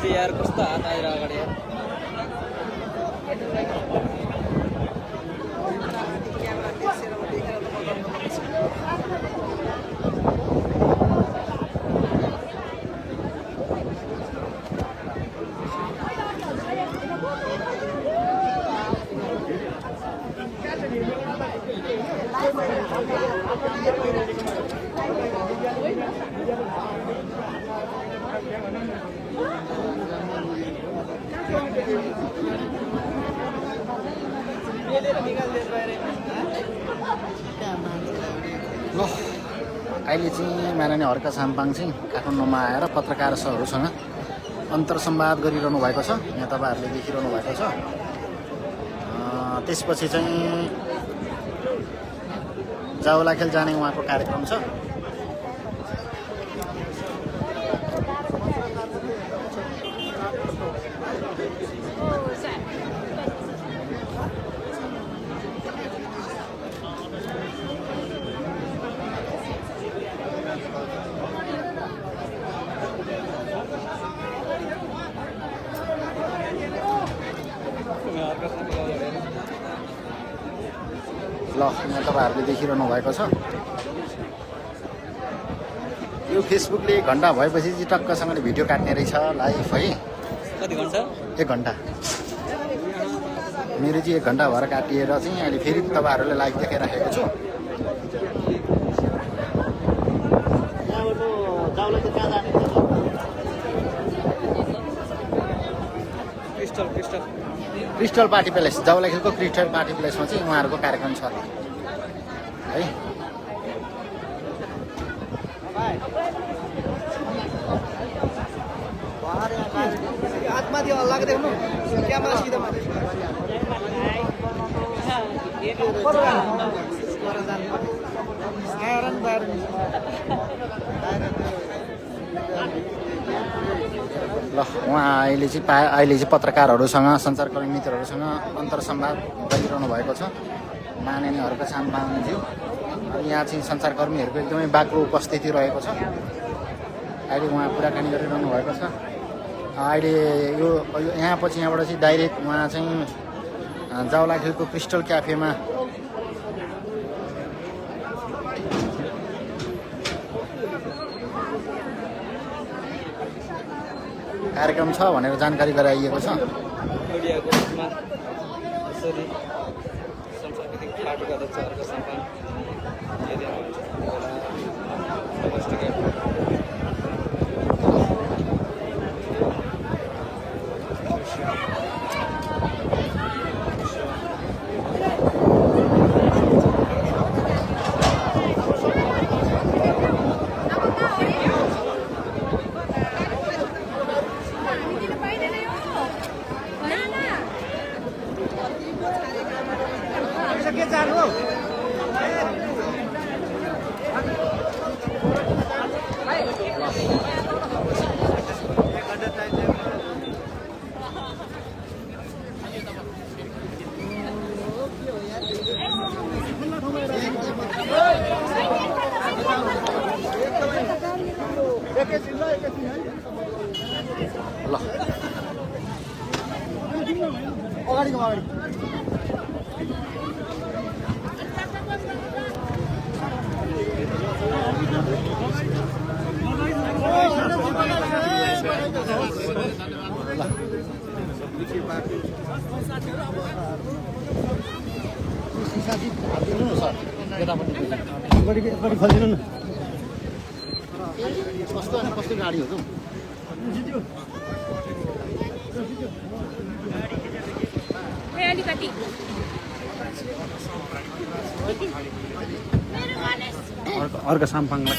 यार कस्तो हात आएर अगाडि यार ल अहिले चाहिँ माननीय हर्क साम्पाङ चाहिँ काठमाडौँमा आएर पत्रकारहरूसँग अन्तर्संवाद गरिरहनु भएको छ। यहाँ तपाईँहरूले देखिरहनु भएको छ। त्यसपछि चाहिँ जावलाखेल जाने उहाँको कार्यक्रम छ। ल यहाँ तपाईँहरूले देखिरहनु भएको छ। यो फेसबुकले 1 घन्टा भएपछि चाहिँ टक्कसँगले भिडियो काट्ने रहेछ लाइभ है। कति घन्टा 1 घन्टा मेरो चाहिँ 1 घन्टा भएर काटिएर चाहिँ अहिले फेरि तपाईँहरूले लाइभ देखाइराखेको छु। क्रिस्टल पार्टी प्यालेस जावलाखेलको क्रिस्टल पार्टी प्यालेसमा चाहिँ उहाँहरूको कार्यक्रम छ है। ल उहाँ अहिले चाहिँ पत्रकारहरूसँग सञ्चारकर्मी मित्रहरूसँग अन्तर्संवाद गरिरहनु भएको छ माननीय हर्क साम्पाङज्यू। यहाँ चाहिँ सञ्चारकर्मीहरूको एकदमै बाक्लो उपस्थिति रहेको छ। अहिले उहाँ कुराकानी गरिरहनु भएको छ। अहिले यो यहाँबाट चाहिँ डाइरेक्ट उहाँ चाहिँ जावलाखेलको क्रिस्टल क्याफेमा कार्यक्रम छ भनेर जानकारी गराइएको छ। मिडियाको रूपमा यसरी सांस्कृतिक पार्टीका अध्यक्ष हर्क साम्पाङ ल अगाडि खोलिदिनु न कस्तो गाडी हो त अर्को साम्पाङलाई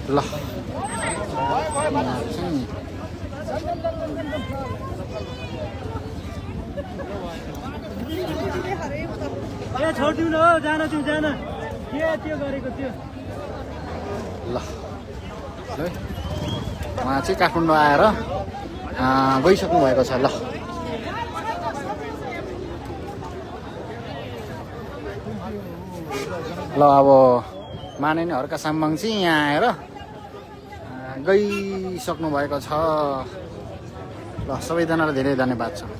ल ए छोडिदिउ न हो जान तिमी जान के त्यो गरेको त्यो ल है उहाँ चाहिँ काठमाडौँ आएर गइसक्नु भएको छ ल ल अब माननीय हर्का साम्बाङ चाहिँ यहाँ आएर गइसक्नु भएको छ ल सबैजनालाई धेरै धन्यवाद छ